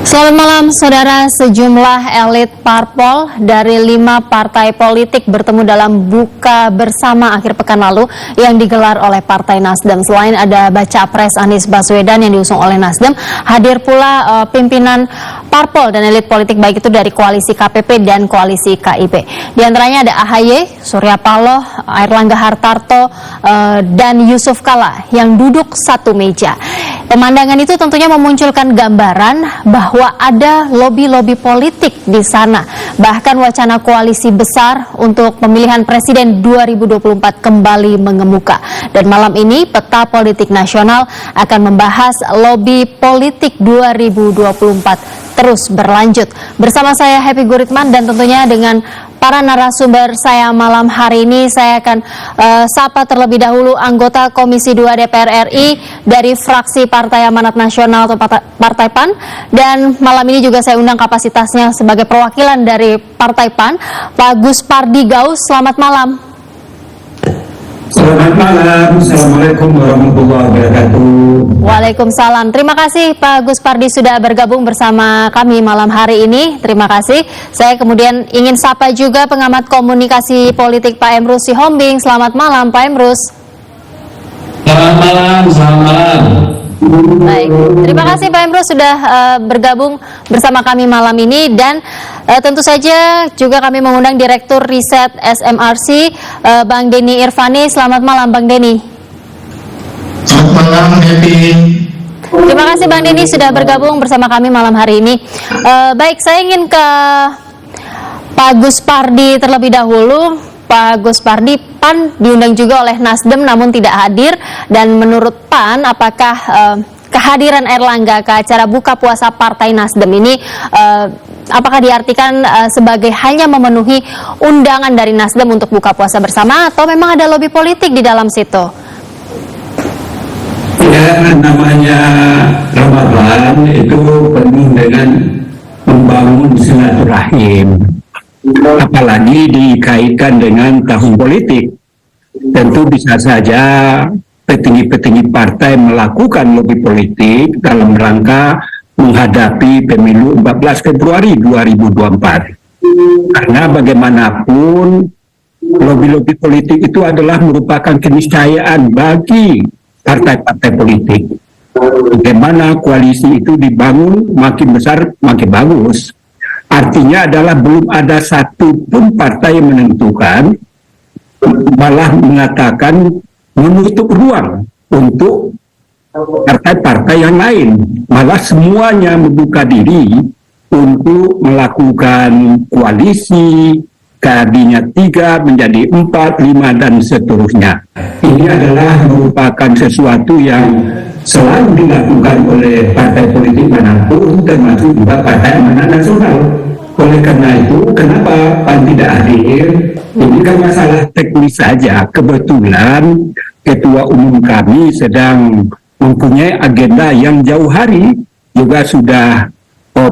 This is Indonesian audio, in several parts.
Selamat malam, saudara. Sejumlah elit parpol dari 5 partai politik bertemu dalam buka bersama akhir pekan lalu yang digelar oleh Partai Nasdem. Selain ada baca pres Anies Baswedan yang diusung oleh Nasdem, hadir pula pimpinan parpol dan elit politik baik itu dari koalisi KPP dan koalisi KIP. Di antaranya ada AHY, Surya Paloh, Airlangga Hartarto, dan Yusuf Kala yang duduk satu meja. Pemandangan itu tentunya memunculkan gambaran bahwa ada lobi-lobi politik di sana. Bahkan wacana koalisi besar untuk pemilihan presiden 2024 kembali mengemuka. Dan malam ini peta politik nasional akan membahas lobi politik 2024 terus berlanjut. Bersama saya Happy Guritman dan tentunya dengan para narasumber saya malam hari ini, saya akan sapa terlebih dahulu anggota Komisi 2 DPR RI dari fraksi Partai Amanat Nasional atau Partai PAN, dan malam ini juga saya undang kapasitasnya sebagai perwakilan dari Partai PAN, Pak Gus Pardi Gaus. Selamat malam. Selamat malam, Assalamualaikum warahmatullahi wabarakatuh. Waalaikumsalam. Terima kasih Pak Gus Pardi sudah bergabung bersama kami malam hari ini. Terima kasih. Saya kemudian ingin sapa juga pengamat komunikasi politik Pak Emrus Sihombing. Selamat malam Pak Emrus. Selamat malam, selamat malam. Baik, terima kasih Pak Emrus sudah bergabung bersama kami malam ini, dan tentu saja juga kami mengundang Direktur Riset SMRC Bang Denny Irvani. Selamat malam Bang Denny. Selamat malam, Happy. Terima kasih Bang Denny sudah bergabung bersama kami malam hari ini. Baik, saya ingin ke Pak Gus Pardi terlebih dahulu. Pak Gus Pardi, PAN diundang juga oleh Nasdem namun tidak hadir, dan menurut PAN apakah kehadiran Airlangga ke acara buka puasa Partai Nasdem ini apakah diartikan sebagai hanya memenuhi undangan dari Nasdem untuk buka puasa bersama, atau memang ada lobi politik di dalam situ? Ya, namanya Ramadan itu penuh dengan membangun silaturahim. Apalagi dikaitkan dengan tahun politik, tentu bisa saja petinggi-petinggi partai melakukan lobi politik dalam rangka menghadapi pemilu 14 Februari 2024. Karena bagaimanapun lobi-lobi politik itu adalah merupakan keniscayaan bagi partai-partai politik. Bagaimana koalisi itu dibangun makin besar makin bagus. Artinya adalah belum ada satu pun partai yang menentukan, malah mengatakan menutup ruang untuk partai-partai yang lain. Malah semuanya membuka diri untuk melakukan koalisi, tadinya 3 menjadi 4, 5, dan seterusnya. Ini adalah merupakan sesuatu yang selalu dilakukan oleh partai politik manapun, termasuk juga Partai Amanat Nasional. Oleh karena itu, kenapa PAN tidak hadir? Ini kan masalah teknis saja. Kebetulan Ketua Umum kami sedang mempunyai agenda yang jauh hari, juga sudah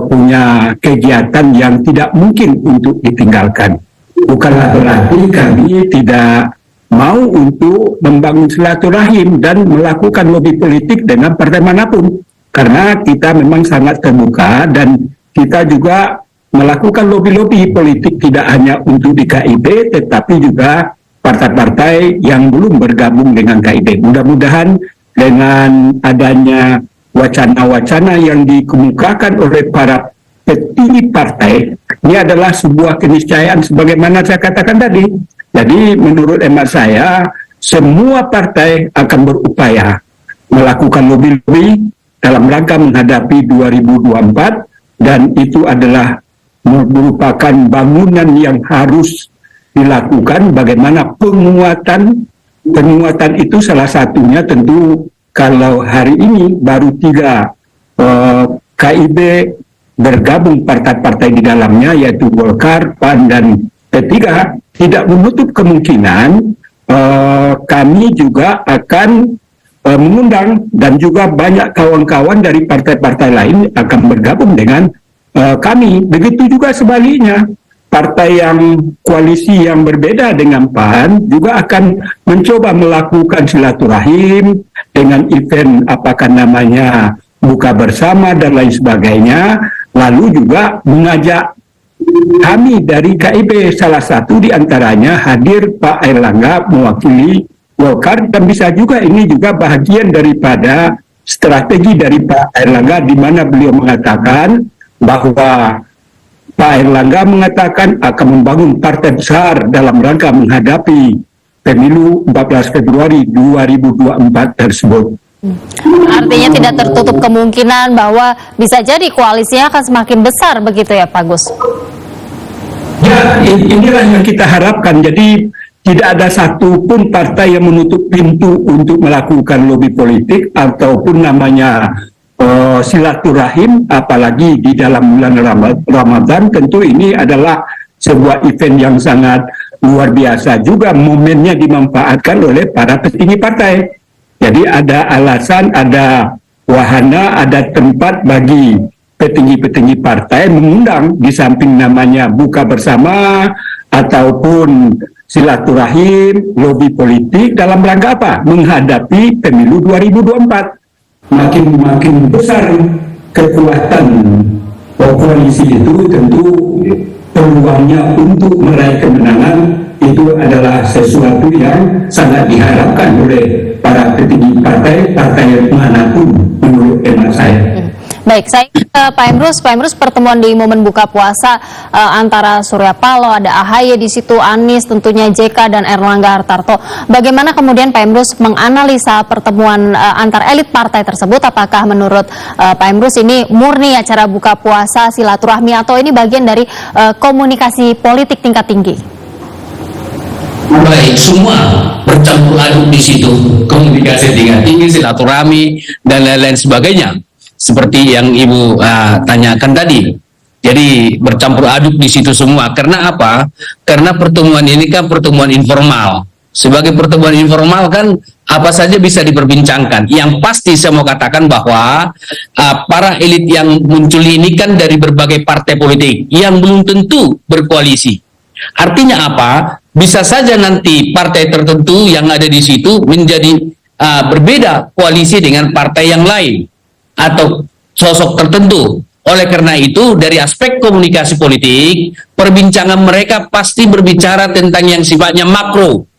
punya kegiatan yang tidak mungkin untuk ditinggalkan. Bukanlah berarti kami tidak mau untuk membangun silaturahim dan melakukan lobi politik dengan partai manapun, karena kita memang sangat terbuka dan kita juga melakukan lobi-lobi politik tidak hanya untuk di KIP tetapi juga partai-partai yang belum bergabung dengan KIP. Mudah-mudahan dengan adanya wacana-wacana yang dikemukakan oleh para petinggi partai, ini adalah sebuah keniscayaan sebagaimana saya katakan tadi. Jadi menurut hemat saya, semua partai akan berupaya melakukan lobi-lobi dalam rangka menghadapi 2024, dan itu adalah merupakan bangunan yang harus dilakukan. Bagaimana penguatan itu salah satunya tentu kalau hari ini baru 3 KIB bergabung partai-partai di dalamnya, yaitu Golkar, PAN, dan P3, tidak menutup kemungkinan kami juga akan mengundang, dan juga banyak kawan-kawan dari partai-partai lain akan bergabung dengan kami. Begitu juga sebaliknya, partai yang koalisi yang berbeda dengan PAN juga akan mencoba melakukan silaturahim dengan event apakah namanya buka bersama dan lain sebagainya. lalu juga mengajak kami dari KIP, salah satu diantaranya hadir Pak Airlangga mewakili Golkar, dan bisa juga ini juga bahagian daripada strategi dari Pak Airlangga, di mana beliau mengatakan bahwa Pak Airlangga mengatakan akan membangun partai besar dalam rangka menghadapi pemilu 14 Februari 2024 tersebut. Artinya tidak tertutup kemungkinan bahwa bisa jadi koalisinya akan semakin besar begitu ya Pak Gus? Ya, inilah yang kita harapkan. Jadi tidak ada satupun partai yang menutup pintu untuk melakukan lobby politik ataupun namanya silaturahim, apalagi di dalam bulan Ramadan. Tentu ini adalah sebuah event yang sangat luar biasa, juga momennya dimanfaatkan oleh para petinggi partai. Jadi ada alasan, ada wahana, ada tempat bagi petinggi-petinggi partai mengundang, di samping namanya buka bersama ataupun silaturahim, lobby politik dalam rangka apa? Menghadapi pemilu 2024. Makin besar kekuatan koalisi itu, tentu peluangnya untuk meraih kemenangan itu adalah sesuatu yang sangat diharapkan oleh para petinggi partai manapun menurut hemat saya. Baik, saya ke Pak Emrus. Pak Emrus, pertemuan di momen buka puasa antara Surya Paloh, ada AHY di situ, Anies, tentunya JK dan Erlangga Hartarto. Bagaimana kemudian Pak Emrus menganalisa pertemuan antar elit partai tersebut? Apakah menurut Pak Emrus ini murni acara buka puasa, silaturahmi, atau ini bagian dari komunikasi politik tingkat tinggi? Baik, semua bercampur aduk di situ, komunikasi tingkat tinggi, silaturahmi dan lain-lain sebagainya, seperti yang Ibu tanyakan tadi. Jadi bercampur aduk di situ semua. Karena apa? Karena pertemuan ini kan pertemuan informal. Sebagai pertemuan informal kan apa saja bisa diperbincangkan. Yang pasti saya mau katakan bahwa para elit yang muncul ini kan dari berbagai partai politik yang belum tentu berkoalisi. Artinya apa? Bisa saja nanti partai tertentu yang ada di situ menjadi berbeda koalisi dengan partai yang lain atau sosok tertentu. Oleh karena itu, dari aspek komunikasi politik, perbincangan mereka pasti berbicara tentang yang sifatnya makro,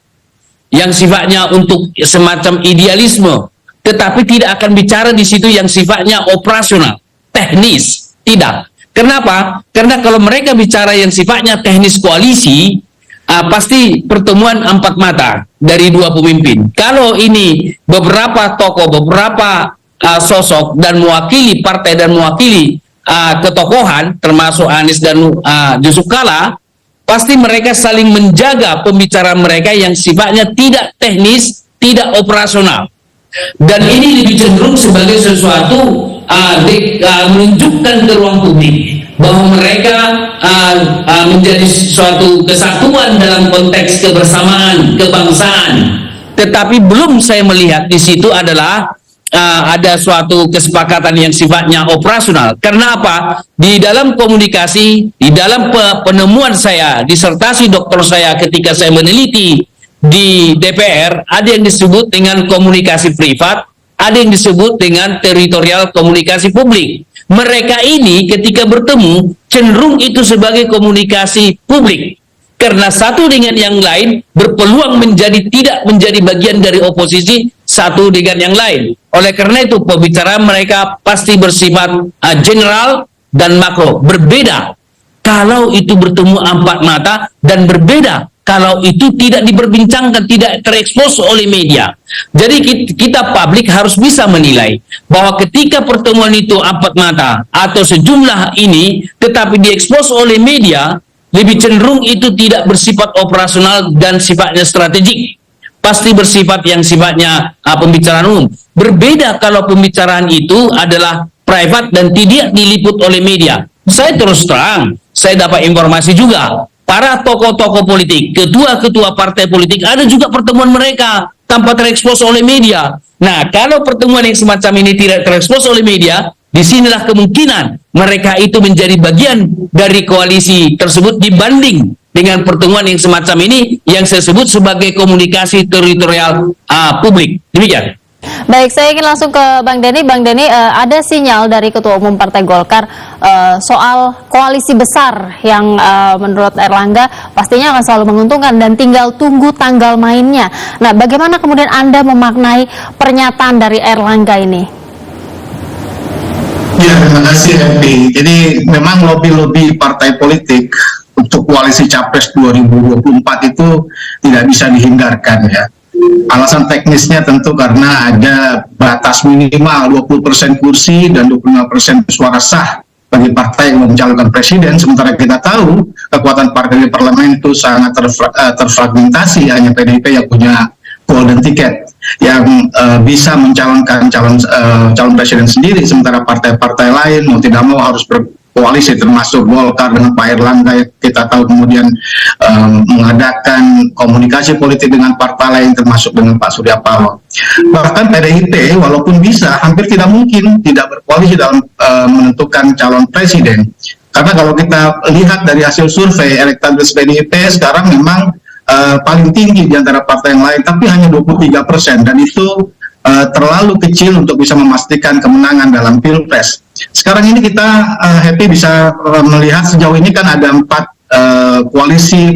yang sifatnya untuk semacam idealisme, tetapi tidak akan bicara di situ yang sifatnya operasional, teknis. Tidak. Kenapa? Karena kalau mereka bicara yang sifatnya teknis koalisi, pasti pertemuan empat mata dari dua pemimpin. Kalau ini beberapa tokoh, beberapa sosok dan mewakili partai dan mewakili ketokohan, termasuk Anies dan Yusuf Kala, pasti mereka saling menjaga pembicaraan mereka yang sifatnya tidak teknis, tidak operasional. Dan ini lebih cenderung sebagai sesuatu menunjukkan ke ruang publik bahwa mereka menjadi suatu kesatuan dalam konteks kebersamaan, kebangsaan. Tetapi belum saya melihat di situ adalah ada suatu kesepakatan yang sifatnya operasional. Karena apa? Di dalam komunikasi, di dalam penemuan saya, disertasi doktor saya ketika saya meneliti di DPR, ada yang disebut dengan komunikasi privat, ada yang disebut dengan teritorial komunikasi publik. Mereka ini ketika bertemu cenderung itu sebagai komunikasi publik. Karena satu dengan yang lain berpeluang tidak menjadi bagian dari oposisi satu dengan yang lain. Oleh karena itu pembicaraan mereka pasti bersifat general dan makro. Berbeda kalau itu bertemu empat mata, dan berbeda kalau itu tidak diperbincangkan, tidak terekspos oleh media. Jadi kita publik harus bisa menilai bahwa ketika pertemuan itu empat mata atau sejumlah ini tetapi diekspos oleh media, lebih cenderung itu tidak bersifat operasional dan sifatnya strategik. Pasti bersifat yang sifatnya pembicaraan umum. Berbeda kalau pembicaraan itu adalah private dan tidak diliput oleh media. Saya terus terang, saya dapat informasi juga, para tokoh-tokoh politik, ketua-ketua partai politik, ada juga pertemuan mereka tanpa terekspos oleh media. Nah, kalau pertemuan yang semacam ini tidak terekspos oleh media, disinilah kemungkinan mereka itu menjadi bagian dari koalisi tersebut dibanding dengan pertemuan yang semacam ini yang saya sebut sebagai komunikasi teritorial publik. Demikian. Baik, saya ingin langsung ke Bang Denny. Bang Denny, ada sinyal dari Ketua Umum Partai Golkar soal koalisi besar yang menurut Erlangga pastinya akan selalu menguntungkan dan tinggal tunggu tanggal mainnya. Nah, bagaimana kemudian Anda memaknai pernyataan dari Erlangga ini? Ya, terima kasih Happy. Jadi memang lobby-lobby partai politik untuk koalisi Capres 2024 itu tidak bisa dihindarkan ya. Alasan teknisnya tentu karena ada batas minimal 20% kursi dan 25% suara sah bagi partai yang mencalonkan presiden, sementara kita tahu kekuatan partai di parlemen itu sangat terfragmentasi, hanya PDIP yang punya golden ticket yang bisa mencalonkan calon presiden sendiri, sementara partai-partai lain mau tidak mau harus berkoalisi, termasuk Golkar dengan Pak Erlangga. Kita tahu kemudian mengadakan komunikasi politik dengan partai lain termasuk dengan Pak Surya Paloh. Bahkan PDIP walaupun bisa, hampir tidak mungkin tidak berkoalisi dalam menentukan calon presiden, karena kalau kita lihat dari hasil survei elektabilitas PDIP sekarang memang paling tinggi di antara partai yang lain, tapi hanya 23%, dan itu terlalu kecil untuk bisa memastikan kemenangan dalam Pilpres. Sekarang ini kita Happy bisa melihat sejauh ini kan ada 4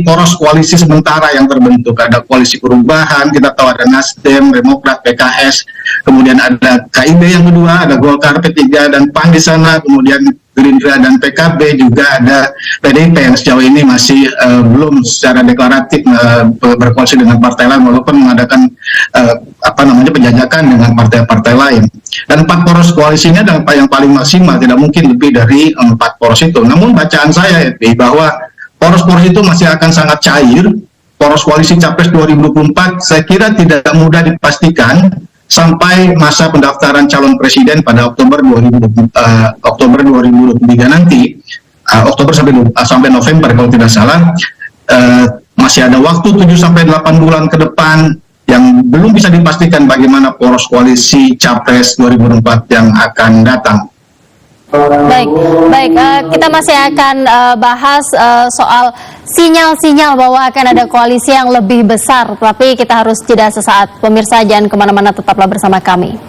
poros koalisi sementara yang terbentuk. Ada koalisi perubahan, kita tahu ada Nasdem, Demokrat, PKS, kemudian ada KIB yang kedua, ada Golkar, P3 dan PAN di sana, kemudian Gerindra dan PKB, juga ada PDIP yang sejauh ini masih belum secara deklaratif berkoalisi dengan partai lain, walaupun mengadakan penjajakan dengan partai-partai lain. Dan 4 poros koalisi ini adalah yang paling maksimal, tidak mungkin lebih dari 4 poros itu. Namun bacaan saya bahwa poros-poros itu masih akan sangat cair. Poros koalisi Capres 2024 saya kira tidak mudah dipastikan sampai masa pendaftaran calon presiden pada Oktober 2023 nanti, Oktober sampai November kalau tidak salah. Masih ada waktu 7-8 bulan ke depan yang belum bisa dipastikan bagaimana poros koalisi Capres 2024 yang akan datang. Baik, kita masih akan bahas soal sinyal-sinyal bahwa akan ada koalisi yang lebih besar, tapi kita harus jeda sesaat. Pemirsa jangan kemana-mana, tetaplah bersama kami.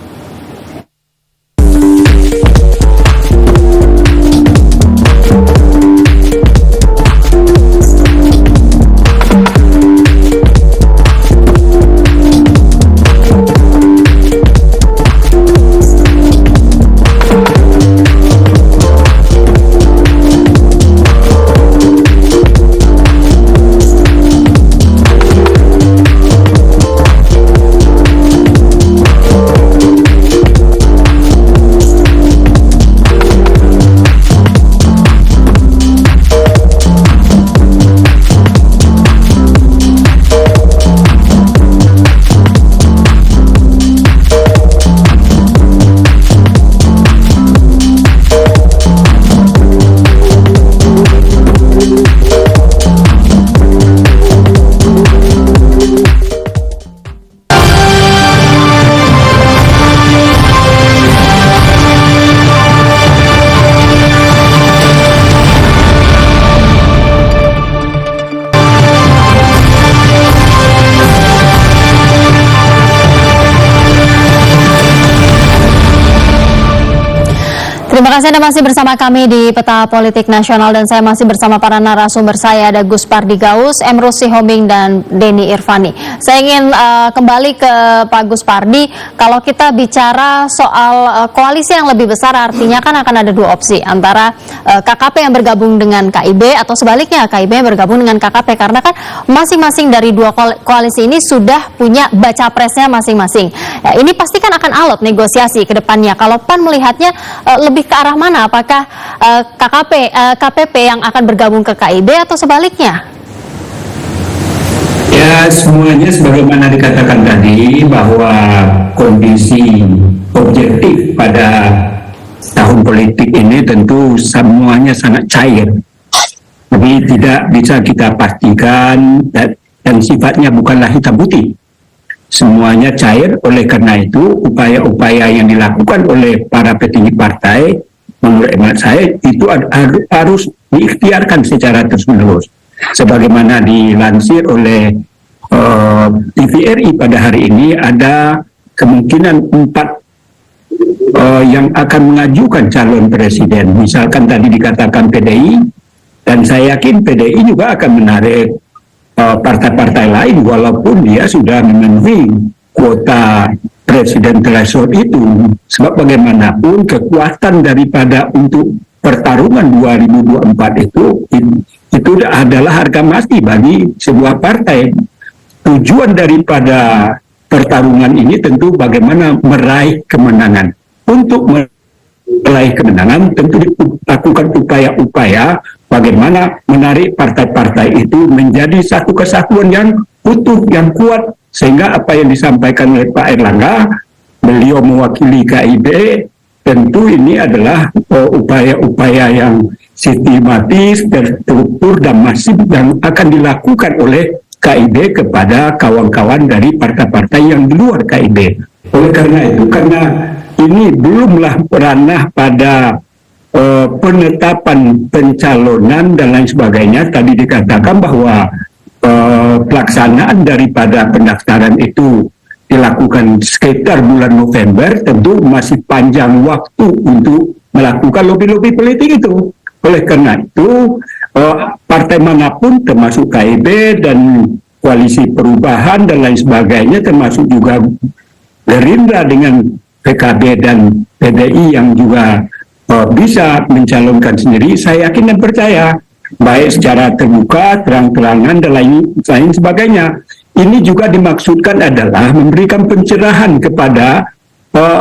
Terima kasih Anda masih bersama kami di Peta Politik Nasional, dan saya masih bersama para narasumber saya, ada Gus Pardi Gaus, Emrus Sihoming, dan Denny Irvani. Saya ingin kembali ke Pak Gus Pardi. Kalau kita bicara soal koalisi yang lebih besar, artinya kan akan ada 2 opsi, antara KKP yang bergabung dengan KIB atau sebaliknya KIB yang bergabung dengan KKP, karena kan masing-masing dari 2 koalisi ini sudah punya baca presnya masing-masing. Ya, ini pasti kan akan alot negosiasi ke depannya. Kalau PAN melihatnya lebih ke arah mana? Apakah KPP yang akan bergabung ke KIB atau sebaliknya? Ya, semuanya sebagaimana dikatakan tadi, bahwa kondisi objektif pada tahun politik ini tentu semuanya sangat cair. Tapi tidak bisa kita pastikan, dan sifatnya bukanlah hitam putih. Semuanya cair, oleh karena itu upaya-upaya yang dilakukan oleh para petinggi partai, menurut hemat saya itu harus diikhtiarkan secara terus-menerus. Sebagaimana dilansir oleh TVRI pada hari ini, ada kemungkinan 4 yang akan mengajukan calon presiden. Misalkan tadi dikatakan PDI, dan saya yakin PDI juga akan menarik partai-partai lain walaupun dia sudah memenuhi kuota presiden threshold itu. Sebab bagaimanapun kekuatan daripada untuk pertarungan 2024 itu adalah harga mati bagi sebuah partai. Tujuan daripada pertarungan ini tentu bagaimana meraih kemenangan. Untuk meraih kemenangan tentu dilakukan upaya-upaya bagaimana menarik partai-partai itu menjadi satu kesatuan yang utuh, yang kuat, sehingga apa yang disampaikan oleh Pak Erlangga, beliau mewakili KIB, tentu ini adalah upaya-upaya yang sistematis, terstruktur, dan masif yang akan dilakukan oleh KIB kepada kawan-kawan dari partai-partai yang di luar KIB. Oleh karena itu, karena ini belumlah ranah pada penetapan pencalonan dan lain sebagainya, tadi dikatakan bahwa pelaksanaan daripada pendaftaran itu dilakukan sekitar bulan November, tentu masih panjang waktu untuk melakukan lobby-lobby politik itu. Oleh karena itu, partai manapun termasuk KIB dan koalisi perubahan dan lain sebagainya, termasuk juga Gerindra dengan PKB dan PDI yang juga bisa mencalonkan sendiri, saya yakin dan percaya, baik secara terbuka, terang-terangan, dan lain sebagainya. Ini juga dimaksudkan adalah memberikan pencerahan kepada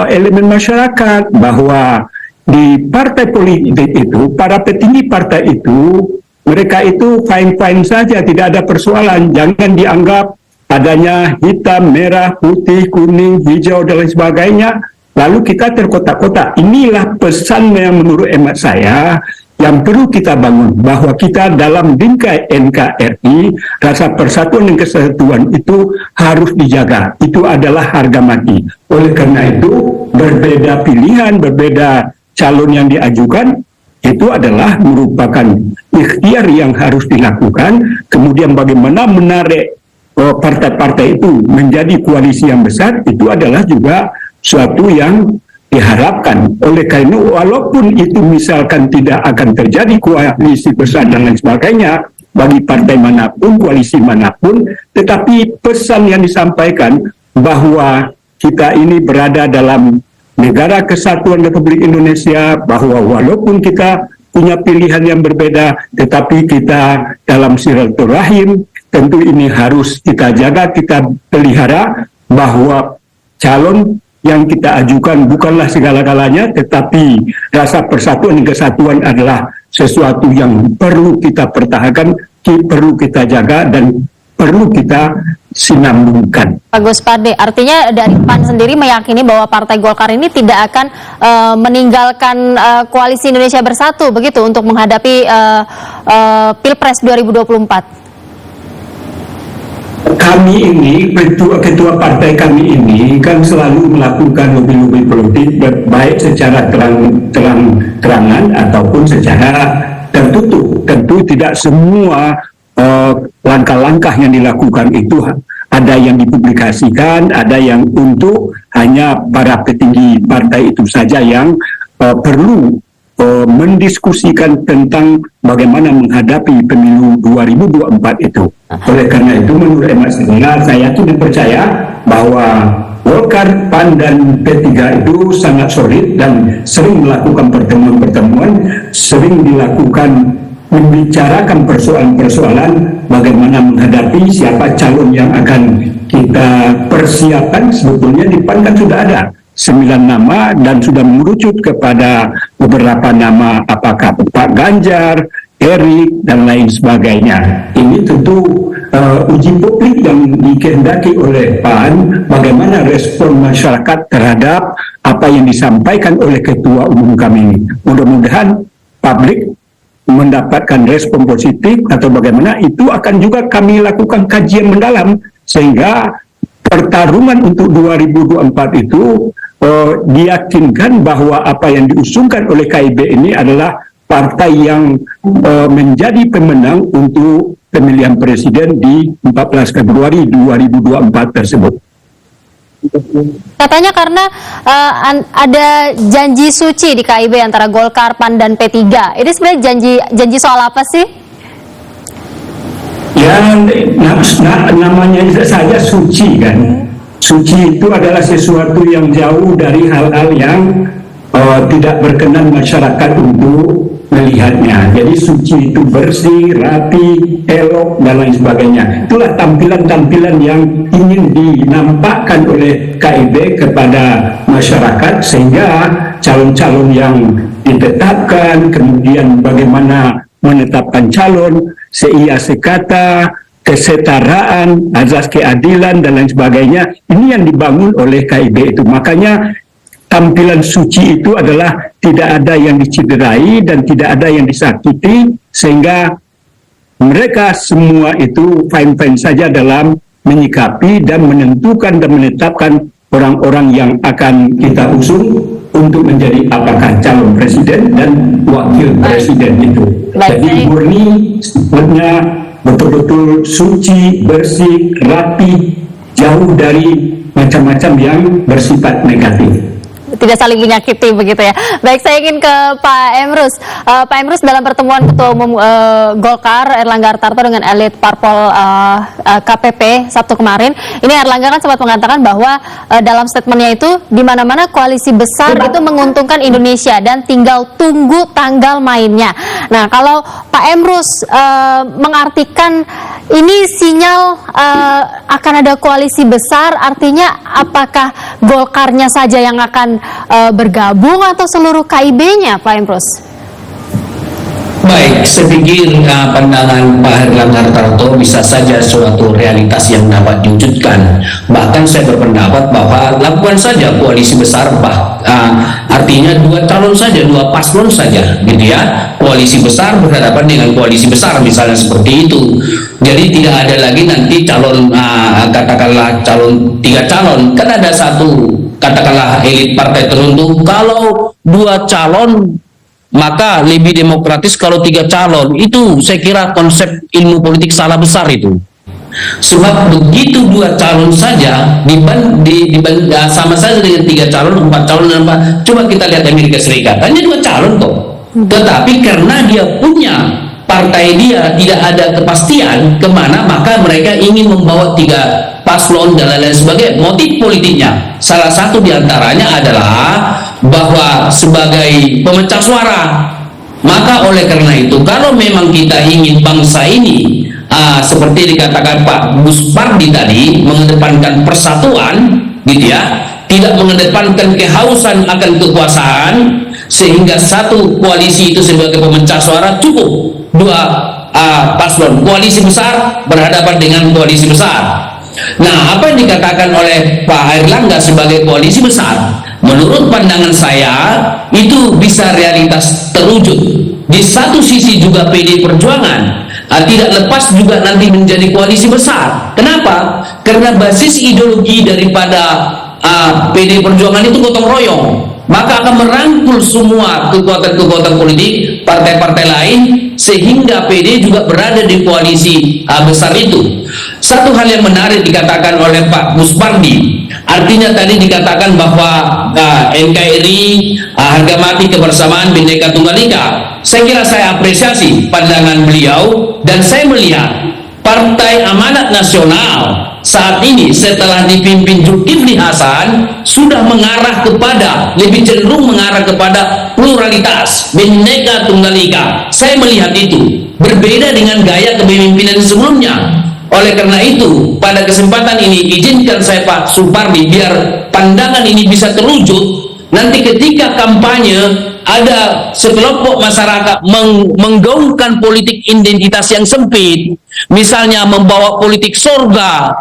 elemen masyarakat bahwa di partai politik itu, para petinggi partai itu, mereka itu fine-fine saja, tidak ada persoalan. Jangan dianggap adanya hitam, merah, putih, kuning, hijau, dan lain sebagainya, lalu kita terkotak-kotak. Inilah pesan yang menurut hemat saya yang perlu kita bangun, bahwa kita dalam bingkai NKRI, rasa persatuan dan kesatuan itu harus dijaga. Itu adalah harga mati. Oleh karena itu, berbeda pilihan, berbeda calon yang diajukan, itu adalah merupakan ikhtiar yang harus dilakukan. Kemudian bagaimana menarik partai-partai itu menjadi koalisi yang besar, itu adalah juga suatu yang diharapkan. Oleh karena walaupun itu misalkan tidak akan terjadi koalisi besar dan lain sebagainya bagi partai manapun, koalisi manapun, tetapi pesan yang disampaikan bahwa kita ini berada dalam negara kesatuan Republik Indonesia, bahwa walaupun kita punya pilihan yang berbeda, tetapi kita dalam silaturahim, tentu ini harus kita jaga, kita pelihara, bahwa calon yang kita ajukan bukanlah segala-galanya, tetapi rasa persatuan dan kesatuan adalah sesuatu yang perlu kita pertahankan, perlu kita jaga, dan perlu kita sinambungkan. Pak Guspade, artinya dari PAN sendiri meyakini bahwa Partai Golkar ini tidak akan meninggalkan koalisi Indonesia Bersatu, begitu, untuk menghadapi Pilpres 2024? Kami ini, ketua partai kami ini kan selalu melakukan lobby-lobby politik, baik secara terang-terangan ataupun secara tertutup. Tentu tidak semua langkah-langkah yang dilakukan itu ada yang dipublikasikan, ada yang untuk hanya para petinggi partai itu saja yang perlu mendiskusikan tentang bagaimana menghadapi pemilu 2024 itu. Oleh karena itu, menurut hemat saya yakin dan percaya bahwa Golkar, PAN, dan P3 itu sangat solid dan sering melakukan pertemuan-pertemuan, sering dilakukan membicarakan persoalan-persoalan bagaimana menghadapi siapa calon yang akan kita persiapkan. Sebetulnya di PAN kan sudah ada 9 nama dan sudah mengerucut kepada beberapa nama, apakah Pak Ganjar, Erik, dan lain sebagainya. Ini tentu uji publik yang dikehendaki oleh PAN, bagaimana respon masyarakat terhadap apa yang disampaikan oleh Ketua Umum kami ini. Mudah-mudahan publik mendapatkan respon positif atau bagaimana, itu akan juga kami lakukan kajian mendalam, sehingga pertarungan untuk 2024 itu diyakinkan bahwa apa yang diusungkan oleh KIB ini adalah partai yang menjadi pemenang untuk pemilihan presiden di 14 Februari 2024 tersebut. Katanya karena ada janji suci di KIB antara Golkar, PAN, dan P3. Ini sebenarnya janji soal apa sih? Ya, namanya saja suci kan. Suci itu adalah sesuatu yang jauh dari hal-hal yang tidak berkenan masyarakat untuk melihatnya. Jadi suci itu bersih, rapi, elok, dan lain sebagainya. Itulah tampilan-tampilan yang ingin dinampakkan oleh KIB kepada masyarakat, sehingga calon-calon yang ditetapkan, kemudian bagaimana menetapkan calon, seia sekata, kesetaraan, azas keadilan, dan lain sebagainya. Ini yang dibangun oleh KIB itu. Makanya tampilan suci itu adalah tidak ada yang dicederai dan tidak ada yang disakiti, sehingga mereka semua itu fine-fine saja dalam menyikapi dan menentukan dan menetapkan orang-orang yang akan kita usung untuk menjadi apakah calon presiden dan wakil presiden itu. Jadi murni, sebenarnya betul-betul suci, bersih, rapi, jauh dari macam-macam yang bersifat negatif. Tidak saling menyakiti begitu ya. Baik, saya ingin ke Pak Emrus. Pak Emrus, dalam pertemuan Ketua Umum Golkar Erlangga Hartarto dengan elit parpol KPP Sabtu kemarin, ini Erlangga kan sempat mengatakan bahwa dalam statementnya itu di mana-mana koalisi besar itu menguntungkan Indonesia dan tinggal tunggu tanggal mainnya. Nah, kalau Pak Emrus mengartikan ini sinyal akan ada koalisi besar, artinya apakah Golkarnya saja yang akan bergabung atau seluruh KIB-nya, Pak Emrus? Baik, saya pikir pandangan Pak Erlangga Hartarto bisa saja suatu realitas yang dapat diwujudkan. Bahkan saya berpendapat bahwa lakukan saja koalisi besar, artinya dua calon saja, dua paslon saja, gitu ya. Koalisi besar berhadapan dengan koalisi besar, misalnya seperti itu. Jadi tidak ada lagi nanti calon, katakanlah calon 3 calon, kan ada satu, katakanlah elit partai tertentu. Kalau 2 calon maka lebih demokratis kalau 3 calon. Itu saya kira konsep ilmu politik salah besar itu. Sebab begitu 2 calon saja sama saja dengan 3 calon, 4 calon, dan 4. Coba kita lihat Amerika Serikat, hanya 2 calon kok. Tetapi karena dia punya partai, dia tidak ada kepastian kemana, maka mereka ingin membawa 3 paslon dan lain-lain sebagainya. Motif politiknya salah satu diantaranya adalah bahwa sebagai pemecah suara. Maka oleh karena itu, kalau memang kita ingin bangsa ini seperti dikatakan Pak Buspardi tadi, mengedepankan persatuan, gitu ya, tidak mengedepankan kehausan akan kekuasaan, sehingga satu koalisi itu sebagai pemecah suara cukup 2 paslon koalisi besar berhadapan dengan koalisi besar. Nah, apa yang dikatakan oleh Pak Erlangga sebagai koalisi besar, menurut pandangan saya itu bisa realitas terwujud. Di satu sisi juga PD Perjuangan tidak lepas juga nanti menjadi koalisi besar. Kenapa? Karena basis ideologi daripada PD Perjuangan itu gotong royong, maka akan merangkul semua kekuatan-kekuatan politik, partai-partai lain, sehingga PD juga berada di koalisi besar itu. Satu hal yang menarik dikatakan oleh Pak Buspardi, artinya tadi dikatakan bahwa NKRI harga mati kebersamaan Bhinneka Tunggal Ika. Saya kira saya apresiasi pandangan beliau, dan saya melihat Partai Amanat Nasional saat ini setelah dipimpin Zulkifli Hasan sudah mengarah kepada, lebih cenderung mengarah kepada pluralitas, Bhinneka Tunggal Ika. Saya melihat itu berbeda dengan gaya kepemimpinan sebelumnya. Oleh karena itu, pada kesempatan ini izinkan saya Pak Supardi, biar pandangan ini bisa terwujud. Nanti ketika kampanye ada sekelompok masyarakat menggaungkan politik identitas yang sempit, misalnya membawa politik surga.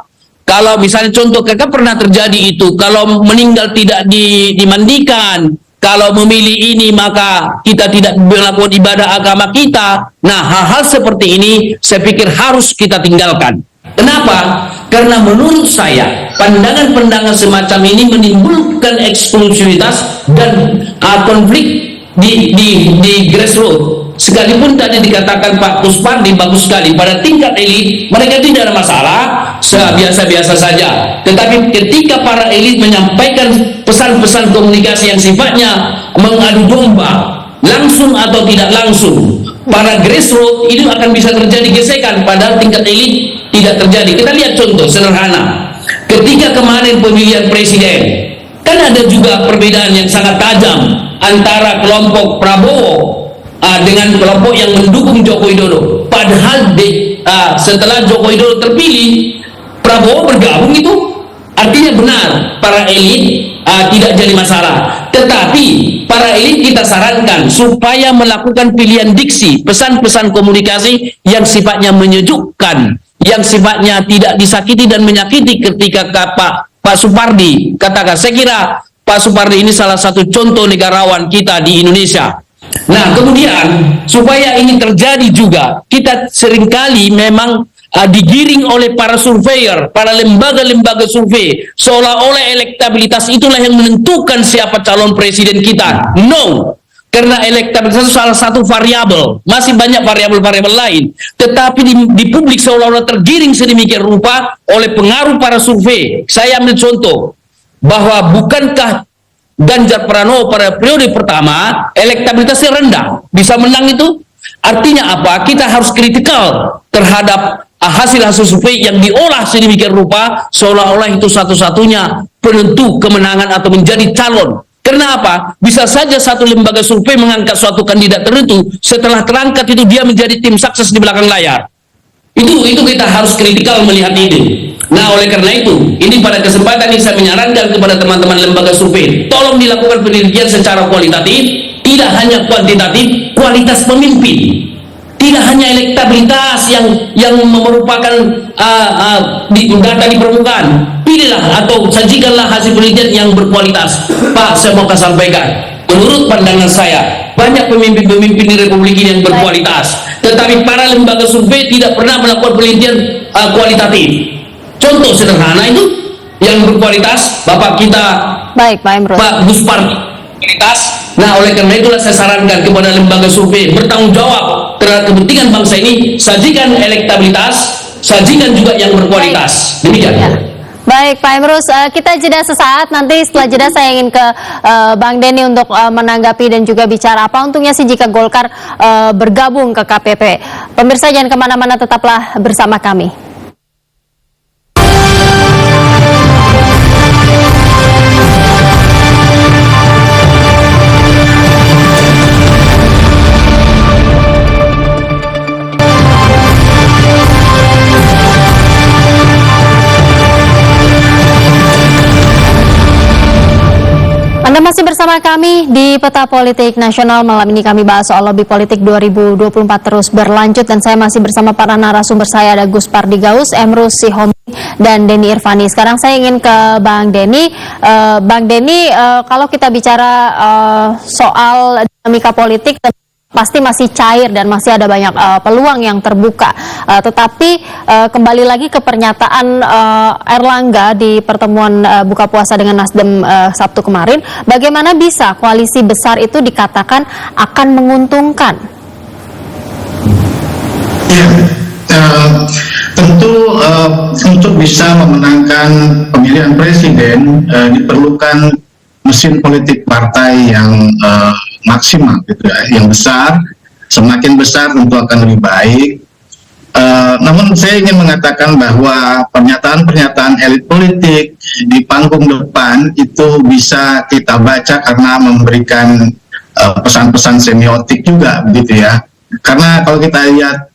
Kalau misalnya contoh, kan pernah terjadi itu, kalau meninggal tidak dimandikan, kalau memilih ini maka kita tidak melakukan ibadah agama kita. Nah, hal-hal seperti ini saya pikir harus kita tinggalkan. Kenapa? Karena menurut saya pandangan-pandangan semacam ini menimbulkan eksklusivitas dan konflik di grassroots. sekalipun tadi dikatakan Pak Kuspardi bagus sekali, pada tingkat elit mereka tidak ada masalah, biasa-biasa saja. Tetapi ketika para elit menyampaikan pesan-pesan komunikasi yang sifatnya mengadu domba, langsung atau tidak langsung, para grassroots itu akan bisa terjadi gesekan, padahal tingkat elit tidak terjadi. Kita lihat contoh sederhana, ketika kemarin pemilihan presiden, kan ada juga perbedaan yang sangat tajam antara kelompok Prabowo dengan kelompok yang mendukung Joko Widodo. Padahal setelah Joko Widodo terpilih, Prabowo bergabung, itu artinya benar para elit tidak jadi masalah. Tetapi para elit kita sarankan supaya melakukan pilihan diksi, pesan-pesan komunikasi yang sifatnya menyejukkan, yang sifatnya tidak disakiti dan menyakiti. Ketika Pak Supardi katakan, saya kira Pak Supardi ini salah satu contoh negarawan kita di Indonesia. Nah, kemudian supaya ini terjadi juga, kita seringkali memang digiring oleh para surveyor, para lembaga-lembaga survei, seolah-olah elektabilitas itulah yang menentukan siapa calon presiden kita. No, karena elektabilitas itu salah satu variabel, masih banyak variabel-variabel lain. Tetapi di publik seolah-olah tergiring sedemikian rupa oleh pengaruh para survei. Saya ambil contoh, bahwa bukankah Ganjar Pranowo pada periode pertama elektabilitasnya rendah, bisa menang itu? Artinya apa? Kita harus kritikal terhadap hasil-hasil survei yang diolah sedemikian rupa seolah-olah itu satu-satunya penentu kemenangan atau menjadi calon. Karena apa? Bisa saja satu lembaga survei mengangkat suatu kandidat tertentu, setelah terangkat itu dia menjadi tim sukses di belakang layar. Itu kita harus kritikal melihat ini. Nah, oleh karena itu, ini pada kesempatan ini saya menyarankan kepada teman-teman lembaga survei, tolong dilakukan penelitian secara kualitatif, tidak hanya kuantitatif, kualitas pemimpin. Tidak hanya elektabilitas yang merupakan data di permukaan. Pilihlah atau sajikanlah hasil penelitian yang berkualitas. Pak, saya mau sampaikan, menurut pandangan saya, banyak pemimpin-pemimpin di Republik ini yang berkualitas, tetapi para lembaga survei tidak pernah melakukan penelitian kualitatif. Contoh sederhana itu yang berkualitas, Bapak kita, Baik, Pak Emrus. Pak Kuspardi, kualitas. Nah, oleh karena itulah saya sarankan kepada lembaga survei bertanggung jawab terhadap kepentingan bangsa ini, sajikan elektabilitas, sajikan juga yang berkualitas. Demikian. Ya. Baik, Pak Emrus, kita jeda sesaat. Nanti setelah jeda saya ingin ke Bang Denny untuk menanggapi dan juga bicara apa untungnya sih jika Golkar bergabung ke KPP. Pemirsa jangan kemana-mana, tetaplah bersama kami. Anda masih bersama kami di Peta Politik Nasional. Malam ini kami bahas soal lobby politik 2024 terus berlanjut, dan saya masih bersama para narasumber saya, ada Kuspardi Gaus, Emrus Sihombing, dan Denny Irvani. Sekarang saya ingin ke Bang Denny. Bang Denny, kalau kita bicara soal dinamika politik, pasti masih cair dan masih ada banyak peluang yang terbuka. Tetapi kembali lagi ke pernyataan Erlangga di pertemuan buka puasa dengan Nasdem Sabtu kemarin, bagaimana bisa koalisi besar itu dikatakan akan menguntungkan? Ya, tentu untuk bisa memenangkan pemilihan presiden diperlukan mesin politik partai yang maksimal, gitu ya, yang besar. Semakin besar tentu akan lebih baik. Namun saya ingin mengatakan bahwa pernyataan-pernyataan elit politik di panggung depan itu bisa kita baca karena memberikan pesan-pesan semiotik juga, begitu ya. Karena kalau kita lihat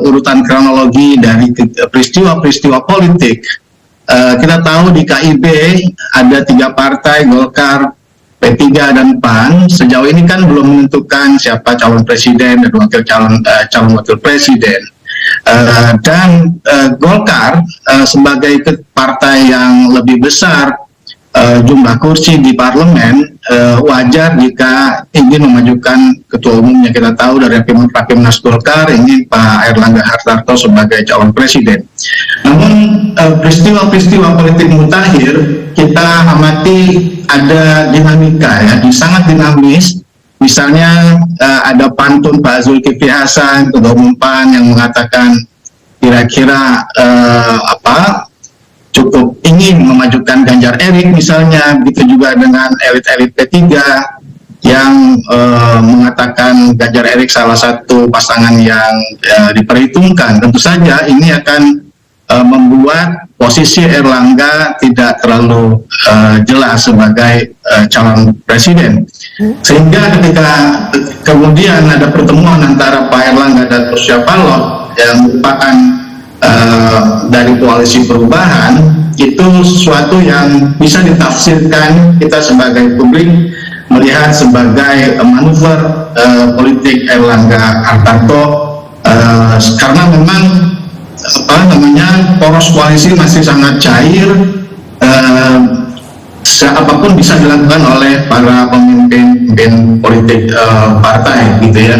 urutan kronologi dari peristiwa-peristiwa politik, kita tahu di KIB ada 3 partai, Golkar, P3 dan PAN. Sejauh ini kan belum menentukan siapa calon presiden dan calon wakil presiden. Dan Golkar sebagai partai yang lebih besar jumlah kursi di parlemen, wajar jika ingin memajukan ketua umumnya. Kita tahu dari Rapimnas Golkar ingin Pak Erlangga Hartarto sebagai calon presiden. Namun peristiwa-peristiwa politik mutakhir kita amati ada dinamika, ya, sangat dinamis. Misalnya ada pantun Pak Zulkifli Hasan, Ketua Umum PAN, yang mengatakan kira-kira cukup ingin memajukan Ganjar Erik misalnya, begitu juga dengan elit-elit P3 yang mengatakan Ganjar Erik salah satu pasangan yang diperhitungkan. Tentu saja ini akan membuat posisi Erlangga tidak terlalu jelas sebagai calon presiden. Sehingga ketika kemudian ada pertemuan antara Pak Erlangga dan Surya Paloh yang merupakan dari koalisi perubahan, itu sesuatu yang bisa ditafsirkan kita sebagai publik melihat sebagai manuver politik Erlangga Hartarto, karena memang poros koalisi masih sangat cair, apapun bisa dilakukan oleh para pemimpin politik partai gitu ya.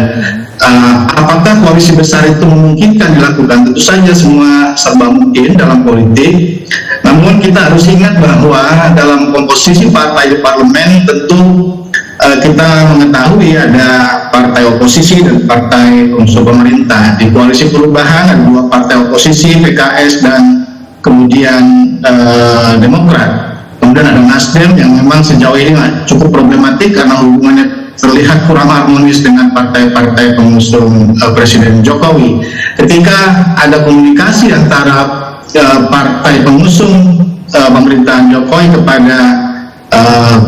Apakah koalisi besar itu memungkinkan dilakukan? Tentu saja semua serba mungkin dalam politik. Namun kita harus ingat bahwa dalam komposisi partai di parlemen tentu kita mengetahui ada partai oposisi dan partai unsur pemerintah. Di koalisi perubahan ada dua partai oposisi, PKS dan kemudian Demokrat. Kemudian ada Nasdem yang memang sejauh ini cukup problematik karena hubungannya terlihat kurang harmonis dengan partai-partai pengusung Presiden Jokowi. Ketika ada komunikasi antara partai pengusung pemerintahan Jokowi kepada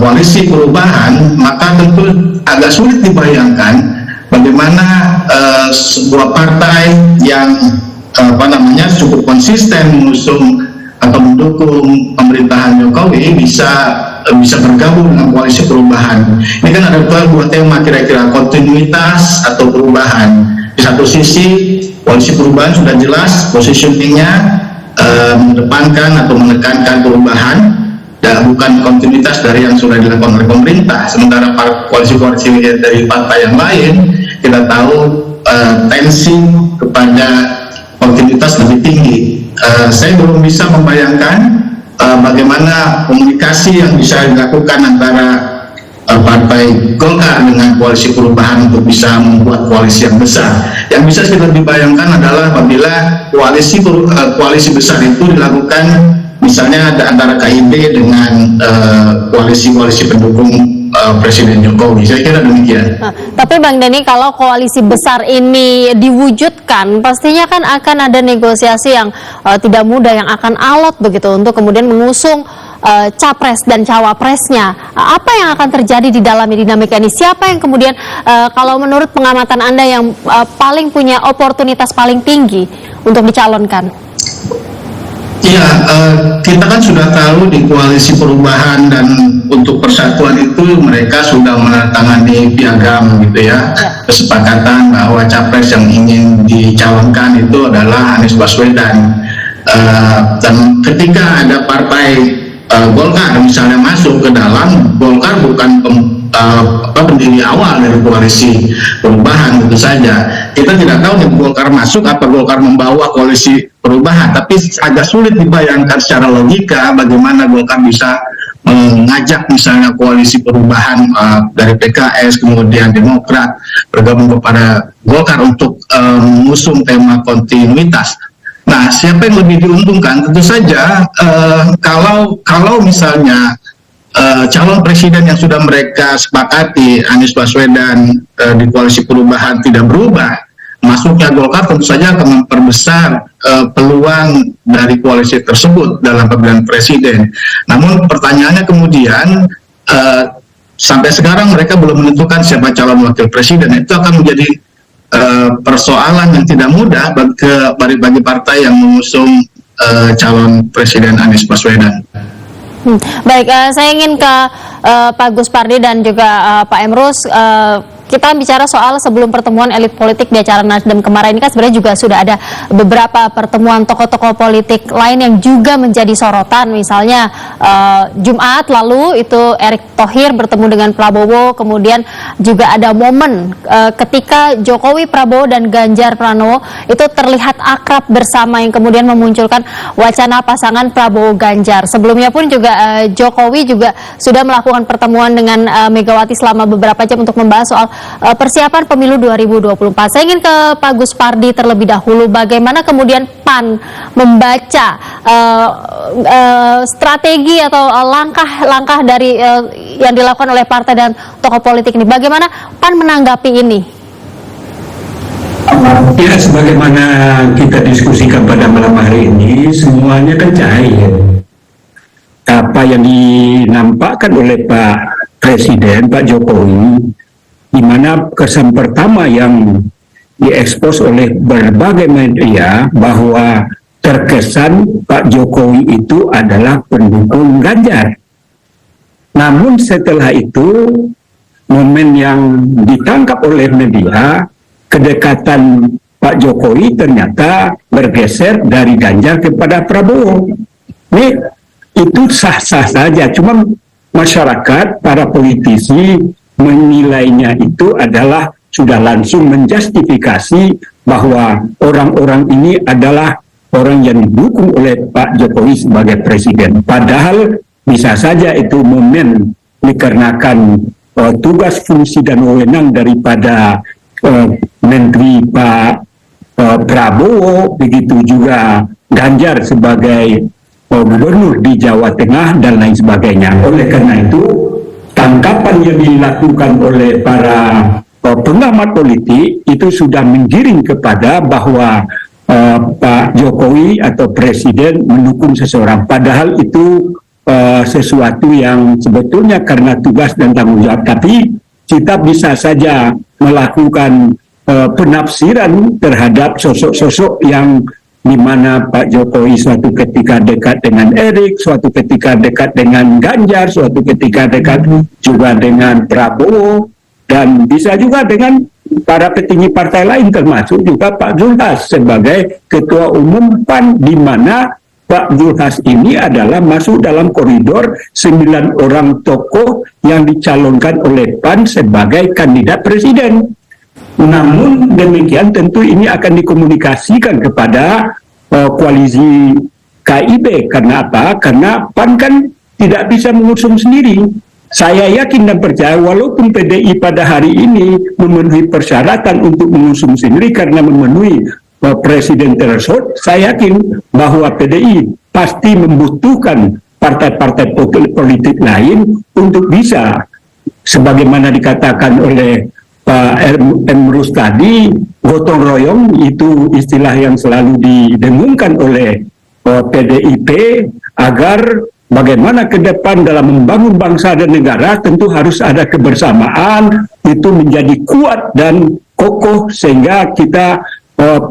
koalisi perubahan, maka tentu agak sulit dibayangkan bagaimana sebuah partai yang cukup konsisten mengusung atau mendukung pemerintahan Jokowi bisa bergabung dengan koalisi perubahan. Ini kan ada dua tema kira-kira, kontinuitas atau perubahan. Di satu sisi koalisi perubahan sudah jelas positioningnya mengedepankan atau menekankan perubahan dan bukan kontinuitas dari yang sudah dilakukan oleh pemerintah. Sementara koalisi-koalisi dari partai yang lain kita tahu tensi kepada kontinuitas lebih tinggi. Saya belum bisa membayangkan bagaimana komunikasi yang bisa dilakukan antara partai Golkar dengan koalisi perubahan untuk bisa membuat koalisi yang besar. Yang bisa kita dibayangkan adalah apabila koalisi besar itu dilakukan misalnya antara KIB dengan koalisi-koalisi pendukung Presiden Jokowi. Saya kira demikian. Tapi Bang Denny, kalau koalisi besar ini diwujudkan, pastinya kan akan ada negosiasi yang tidak mudah, yang akan alot begitu untuk kemudian mengusung capres dan cawapresnya. Apa yang akan terjadi di dalam dinamika ini? Siapa yang kemudian, kalau menurut pengamatan Anda, yang paling punya oportunitas paling tinggi untuk dicalonkan? Ya, kita kan sudah tahu di koalisi perubahan dan untuk persatuan itu mereka sudah menandatangani piagam gitu ya, kesepakatan bahwa capres yang ingin dicalonkan itu adalah Anies Baswedan. Dan ketika ada partai Golkar misalnya masuk ke dalam, Golkar bukan pendiri awal dari koalisi perubahan, tentu saja. Kita tidak tahu nih Golkar masuk apa Golkar membawa koalisi perubahan, tapi agak sulit dibayangkan secara logika bagaimana Golkar bisa mengajak misalnya koalisi perubahan dari PKS kemudian Demokrat bergabung kepada Golkar untuk mengusung tema kontinuitas. Nah, siapa yang lebih diuntungkan? Tentu saja kalau misalnya calon presiden yang sudah mereka sepakati, Anies Baswedan di koalisi perubahan tidak berubah, masuknya Golkar tentu saja akan memperbesar peluang dari koalisi tersebut dalam pemilihan presiden. Namun pertanyaannya kemudian, sampai sekarang mereka belum menentukan siapa calon wakil presiden. Itu akan menjadi persoalan yang tidak mudah bagi partai yang mengusung calon presiden Anies Baswedan. Baik, saya ingin ke Pak Gus Pardi dan juga Pak Emrus. Kita bicara soal sebelum pertemuan elit politik di acara Nasdem kemarin ini kan sebenarnya juga sudah ada beberapa pertemuan tokoh-tokoh politik lain yang juga menjadi sorotan. Misalnya Jumat lalu itu Erick Thohir bertemu dengan Prabowo, kemudian juga ada momen ketika Jokowi, Prabowo dan Ganjar Pranowo itu terlihat akrab bersama yang kemudian memunculkan wacana pasangan Prabowo Ganjar. Sebelumnya pun juga Jokowi juga sudah melakukan pertemuan dengan Megawati selama beberapa jam untuk membahas soal persiapan pemilu 2024. Saya ingin ke Pak Gus Pardi terlebih dahulu. Bagaimana kemudian PAN membaca strategi atau langkah-langkah dari yang dilakukan oleh partai dan tokoh politik ini? Bagaimana PAN menanggapi ini? Ya, sebagaimana kita diskusikan pada malam hari ini, semuanya kan cair. Apa yang dinampakkan oleh Pak Presiden, Pak Jokowi, di mana kesan pertama yang diekspos oleh berbagai media bahwa terkesan Pak Jokowi itu adalah pendukung Ganjar. Namun setelah itu, momen yang ditangkap oleh media, kedekatan Pak Jokowi ternyata bergeser dari Ganjar kepada Prabowo. Ini itu sah-sah saja, cuma masyarakat, para politisi menilainya itu adalah sudah langsung menjustifikasi bahwa orang-orang ini adalah orang yang didukung oleh Pak Jokowi sebagai presiden. Padahal bisa saja itu momen dikarenakan tugas, fungsi, dan wewenang daripada Menteri Pak Prabowo, begitu juga Ganjar sebagai gubernur di Jawa Tengah dan lain sebagainya. Oleh karena itu, tangkapan yang dilakukan oleh para pengamat politik itu sudah menggiring kepada bahwa Pak Jokowi atau Presiden mendukung seseorang. Padahal itu sesuatu yang sebetulnya karena tugas dan tanggung jawab. Tapi kita bisa saja melakukan penafsiran terhadap sosok-sosok yang di mana Pak Jokowi suatu ketika dekat dengan Erik, suatu ketika dekat dengan Ganjar, suatu ketika dekat juga dengan Prabowo, dan bisa juga dengan para petinggi partai lain, termasuk juga Pak Zulhas sebagai Ketua Umum PAN, di mana Pak Zulhas ini adalah masuk dalam koridor 9 orang tokoh yang dicalonkan oleh PAN sebagai kandidat presiden. Namun demikian tentu ini akan dikomunikasikan kepada koalisi KIB. Karena apa? Karena PAN kan tidak bisa mengusung sendiri. Saya yakin dan percaya walaupun PDI pada hari ini memenuhi persyaratan untuk mengusung sendiri karena memenuhi presiden threshold, saya yakin bahwa PDI pasti membutuhkan partai-partai politik lain untuk bisa, sebagaimana dikatakan oleh Pak Emrus tadi, gotong royong itu istilah yang selalu didengungkan oleh PDIP, agar bagaimana ke depan dalam membangun bangsa dan negara tentu harus ada kebersamaan, itu menjadi kuat dan kokoh sehingga kita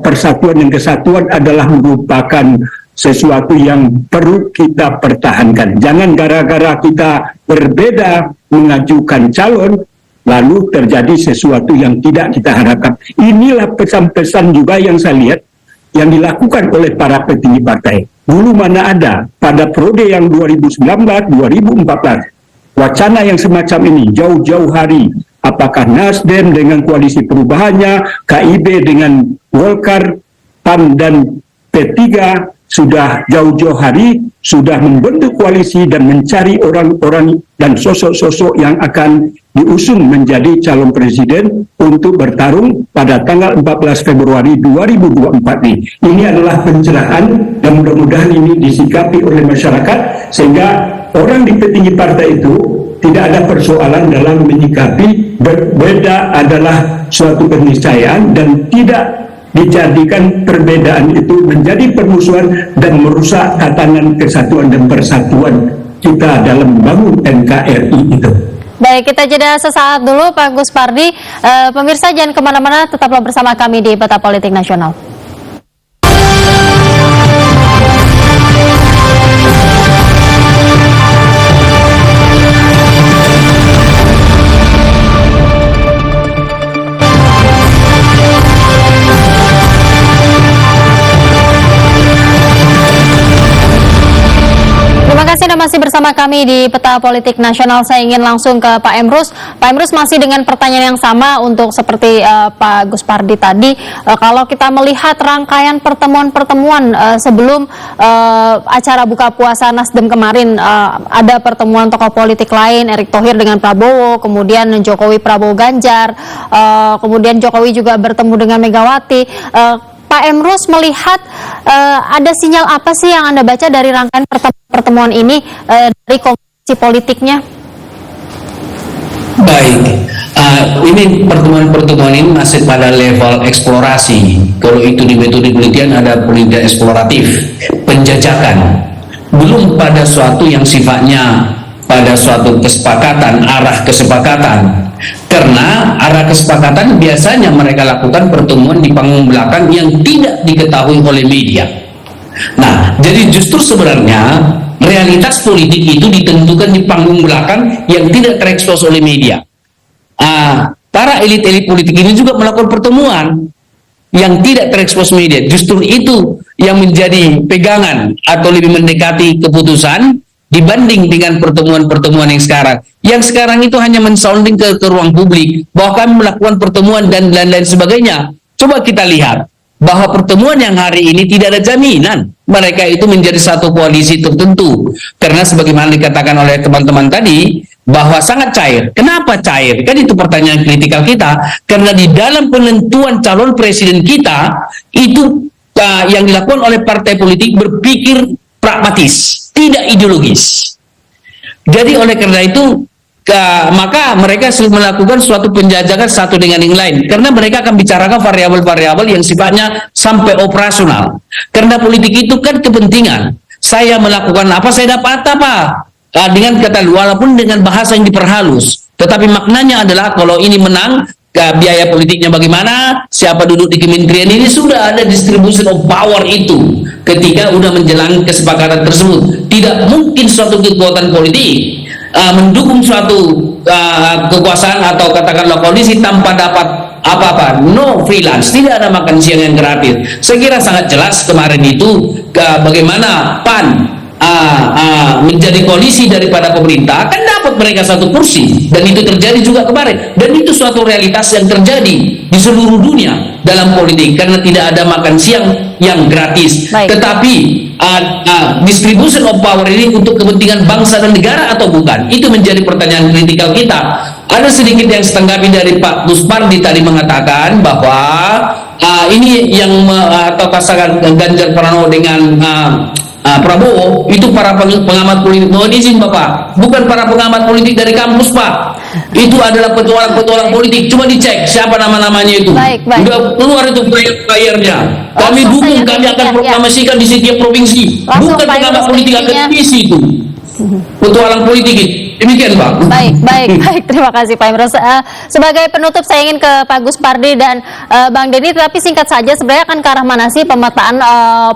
persatuan dan kesatuan adalah merupakan sesuatu yang perlu kita pertahankan. Jangan gara-gara kita berbeda mengajukan calon lalu terjadi sesuatu yang tidak kita harapkan. Inilah pesan-pesan juga yang saya lihat yang dilakukan oleh para petinggi partai. Dulu mana ada pada periode yang 2019-2014 wacana yang semacam ini jauh-jauh hari. Apakah Nasdem dengan koalisi perubahannya, KIB dengan Golkar, PAN dan P3 sudah jauh-jauh hari sudah membentuk koalisi dan mencari orang-orang dan sosok-sosok yang akan diusung menjadi calon presiden untuk bertarung pada tanggal 14 Februari 2024 ini. Ini adalah pencerahan dan mudah-mudahan ini disikapi oleh masyarakat sehingga orang di petinggi partai itu tidak ada persoalan dalam menyikapi berbeda adalah suatu keniscayaan dan tidak dijadikan perbedaan itu menjadi permusuhan dan merusak tatanan kesatuan dan persatuan kita dalam membangun NKRI itu. Baik, kita jeda sesaat dulu Pak Gus Pardi. Pemirsa jangan kemana-mana, tetaplah bersama kami di Peta Politik Nasional. Terima kasih Anda masih bersama kami di Peta Politik Nasional. Saya ingin langsung ke Pak Emrus. Pak Emrus, masih dengan pertanyaan yang sama untuk seperti Pak Gus Pardi tadi. Kalau kita melihat rangkaian pertemuan-pertemuan sebelum acara buka puasa Nasdem kemarin, ada pertemuan tokoh politik lain, Erick Thohir dengan Prabowo, kemudian Jokowi Prabowo Ganjar, kemudian Jokowi juga bertemu dengan Megawati. Pak Emrus melihat ada sinyal apa sih yang Anda baca dari rangkaian pertemuan ini dari komposisi politiknya? Baik, ini pertemuan-pertemuan ini masih pada level eksplorasi. Kalau itu di metode penelitian ada penelitian eksploratif, penjajakan. Belum pada suatu yang sifatnya pada suatu kesepakatan, arah kesepakatan. Karena arah kesepakatan biasanya mereka lakukan pertemuan di panggung belakang yang tidak diketahui oleh media. Nah, jadi justru sebenarnya realitas politik itu ditentukan di panggung belakang yang tidak terekspos oleh media. Para elit-elit politik ini juga melakukan pertemuan yang tidak terekspos media. Justru itu yang menjadi pegangan atau lebih mendekati keputusan dibanding dengan pertemuan-pertemuan yang sekarang. Yang sekarang itu hanya mensounding ke ruang publik bahwa kami melakukan pertemuan dan lain-lain sebagainya. Coba kita lihat bahwa pertemuan yang hari ini tidak ada jaminan mereka itu menjadi satu koalisi tertentu. Karena sebagaimana dikatakan oleh teman-teman tadi, bahwa sangat cair. Kenapa cair? Kan itu pertanyaan kritikal kita. Karena di dalam penentuan calon presiden kita, itu yang dilakukan oleh partai politik berpikir pragmatis, tidak ideologis. Jadi oleh karena itu, maka mereka melakukan suatu penjajakan satu dengan yang lain. Karena mereka akan bicarakan variabel-variabel yang sifatnya sampai operasional. Karena politik itu kan kepentingan. Saya melakukan apa, saya dapat apa. Dengan kata walaupun dengan bahasa yang diperhalus. Tetapi maknanya adalah kalau ini menang, biaya politiknya bagaimana, siapa duduk di kementerian ini, sudah ada distribution of power itu ketika udah menjelang kesepakatan tersebut. Tidak mungkin suatu kekuatan politik mendukung suatu kekuasaan atau katakanlah kondisi tanpa dapat apa-apa, no freelance, tidak ada makan siang yang gratis. Saya kira sangat jelas kemarin itu bagaimana PAN menjadi koalisi daripada pemerintah, akan dapat mereka satu kursi, dan itu terjadi juga kemarin, dan itu suatu realitas yang terjadi di seluruh dunia dalam politik, karena tidak ada makan siang yang gratis. Baik. Tetapi distribution of power ini untuk kepentingan bangsa dan negara atau bukan, itu menjadi pertanyaan kritikal kita. Ada sedikit yang setenggapi dari Pak Gus Pardi tadi mengatakan bahwa ini yang atau pasangan Ganjar Pranowo dengan Prabowo itu para pengamat politik. Mohon izin Bapak, bukan para pengamat politik dari kampus Pak, itu adalah petualang-petualang politik. Cuma dicek siapa nama-namanya itu. Baik. Udah keluar itu player-playernya. Kami dukung, kami akan proklamasikan di setiap provinsi. Langsung, Bukan Pak pengamat Emrus, politik akademisi itu, petualang politik itu. Demikian Pak. Baik. Terima kasih Pak Emrus. Sebagai penutup saya ingin ke Pak Gus Pardi dan Bang Denny, tapi singkat saja, sebenarnya akan ke arah mana sih pemetaan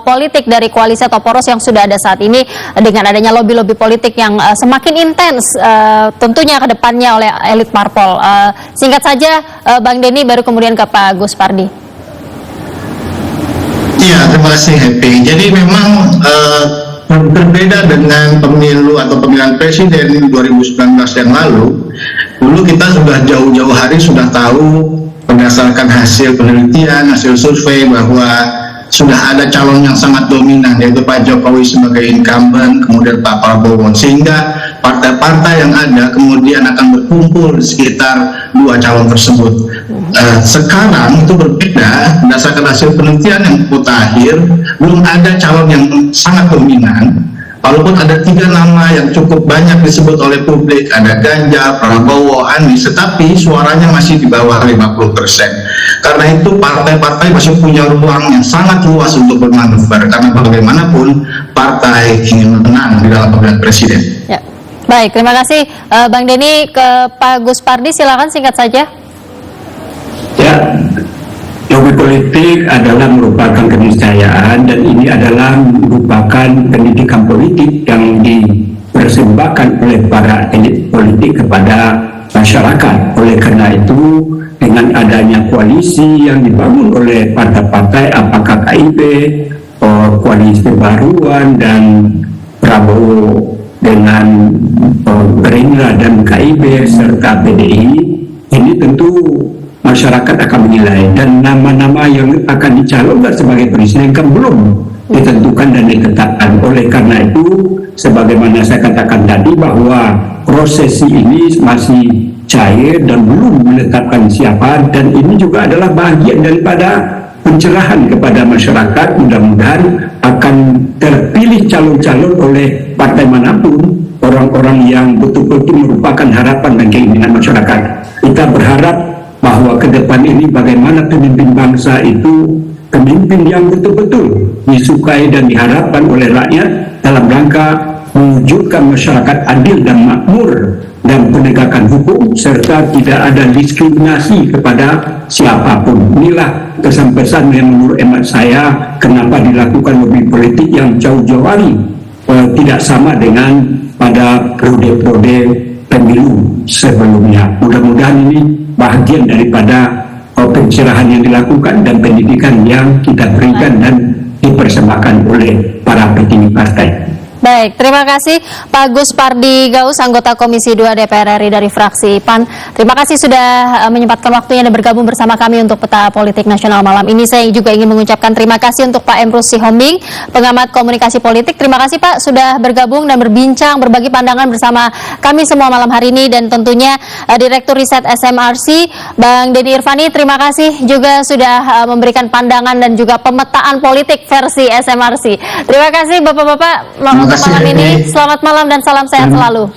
politik dari koalisi atau poros yang sudah ada saat ini dengan adanya lobby-lobby politik yang semakin intens tentunya ke depannya oleh elit parpol. Singkat saja Bang Denny, baru kemudian ke Pak Gus Pardi. Iya, terima kasih Happy. Jadi memang berbeda dengan pemilu atau pemilihan presiden 2019 yang lalu. Dulu kita sudah jauh-jauh hari sudah tahu berdasarkan hasil penelitian, hasil survei bahwa sudah ada calon yang sangat dominan, yaitu Pak Jokowi sebagai incumbent, kemudian Pak Prabowo, sehingga partai-partai yang ada kemudian akan berkumpul di sekitar dua calon tersebut. Sekarang itu berbeda, berdasarkan hasil penelitian yang mutakhir, belum ada calon yang sangat dominan. Walaupun ada 3 nama yang cukup banyak disebut oleh publik, ada Ganjar, Prabowo, Anies, tetapi suaranya masih di bawah 50%. Karena itu partai-partai masih punya ruang yang sangat luas untuk bermanuver, karena bagaimanapun partai ingin menang di dalam pemilihan presiden. Ya. Baik, terima kasih Bang Denny. Ke Pak Gus Pardi, silakan singkat saja. Ya, lobby politik adalah merupakan keniscayaan, dan ini adalah merupakan pendidikan politik yang dipersembahkan oleh para elit politik kepada masyarakat. Oleh karena itu, dengan adanya koalisi yang dibangun oleh partai-partai, apakah KIP, Koalisi Kebaruan, dan Prabowo dengan Gerindra dan KIB serta PDI, ini tentu masyarakat akan menilai, dan nama-nama yang akan dicalonkan sebagai presiden kan belum ditentukan dan ditetapkan. Oleh karena itu, sebagaimana saya katakan tadi, bahwa prosesi ini masih cair dan belum menetapkan siapa, dan ini juga adalah bagian daripada pencerahan kepada masyarakat. Mudah-mudahan akan terpilih calon-calon oleh partai manapun orang-orang yang betul-betul merupakan harapan dan keinginan masyarakat. Kita berharap bahwa ke depan ini bagaimana pemimpin bangsa itu pemimpin yang betul-betul disukai dan diharapkan oleh rakyat dalam rangka mewujudkan masyarakat adil dan makmur dan penegakan hukum, serta tidak ada diskriminasi kepada siapapun. Inilah pesan-pesan yang menurut hemat saya kenapa dilakukan lobby politik yang jauh-jauh hari tidak sama dengan pada periode-periode pemilu sebelumnya. Mudah-mudahan ini bahagian daripada pencerahan yang dilakukan dan pendidikan yang kita berikan dan dipersembahkan oleh para petinggi partai. Baik, terima kasih Pak Gus Pardi Gaus, anggota Komisi 2 DPR RI dari fraksi PAN. Terima kasih sudah menyempatkan waktunya dan bergabung bersama kami untuk Peta Politik Nasional malam ini. Saya juga ingin mengucapkan terima kasih untuk Pak Emrus Sihombing, pengamat komunikasi politik. Terima kasih Pak sudah bergabung dan berbincang, berbagi pandangan bersama kami semua malam hari ini, dan tentunya Direktur Riset SMRC, Bang Denny Irvani. Terima kasih juga sudah memberikan pandangan dan juga pemetaan politik versi SMRC. Terima kasih Bapak-Bapak. Malam ini, selamat malam dan salam sehat selalu.